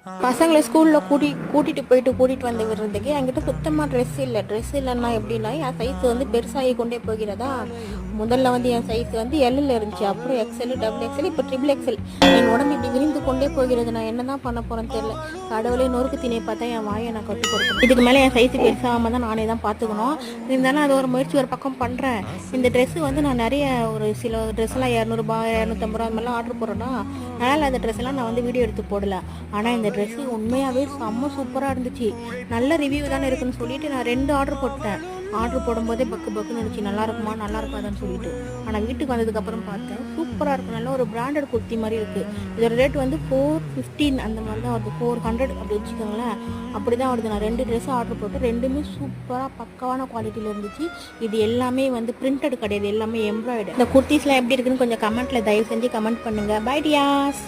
பசங்களை ஸ்கூலில் கூட்டிகிட்டு வந்து விடுறதுக்கு என்கிட்ட சுத்தமாக ட்ரெஸ் இல்லைன்னா எப்படின்னா என் சைஸ் வந்து பெருசாகி கொண்டே போகிறதா. முதல்ல வந்து என் சைஸ் வந்து எல்லில் இருந்துச்சு, அப்புறம் எக்ஸ்எல், டபுள் எக்ஸ்எல், இப்போ ட்ரிபிள் எக்ஸ்எல். என் உடம்பு இப்படி விரிந்து கொண்டே போகிறது. நான் என்ன தான் பண்ண போகிறேன்னு தெரியல. கடவுளே நொறுக்கு திணை பார்த்தா என் வாயை நான் கட்டி கொடுக்கணும். இதுக்கு மேலே என் சைஸு பெருசாகாமல் தான் நானே தான் பார்த்துக்கணும். இருந்தாலும் அது ஒரு முயற்சி ஒரு பக்கம் பண்ணுறேன். இந்த ட்ரெஸ்ஸு வந்து நான் நிறைய ஒரு சில ட்ரெஸ்லாம் 200 250 அது மாதிரிலாம் ஆர்டர் போடுறேன்னா, அதனால் அந்த ட்ரெஸ்ஸெல்லாம் நான் வந்து வீடியோ எடுத்து போடல. ஆனால் இந்த ட்ரெஸ்ஸு உண்மையாகவே செம்ம சூப்பராக இருந்துச்சு. நல்ல ரிவ்யூ தானே இருக்குன்னு சொல்லிட்டு நான் 2 ஆர்டர் போட்டேன். ஆர்டர் போடும்போதே பக்குன்னு இருந்துச்சு, நல்லா இருக்குமா நல்லா இருக்காதான்னு சொல்லிட்டு. ஆனால் வீட்டுக்கு வந்ததுக்கப்புறம் பார்த்தேன், சூப்பராக இருக்கும். நல்ல ஒரு பிராண்டட் குர்த்தி மாதிரி இருக்குது. இதோட ரேட் வந்து 415 அந்த மாதிரி தான் வருது. 400 அப்படி வச்சுக்கோங்களேன். அப்படி தான் வருது. நான் 2 ட்ரெஸ்ஸும் ஆர்டர் போட்டு 2மே சூப்பராக பக்காவான குவாலிட்டியில் இருந்துச்சு. இது எல்லாமே வந்து பிரிண்டட் கிடையாது, எல்லாமே எம்ப்ராய்டு. இந்த குர்த்திஸ்லாம் எப்படி இருக்குன்னு கொஞ்சம் கமெண்ட்டில் தயவு செஞ்சு கமெண்ட் பண்ணுங்கள். Bye Dias.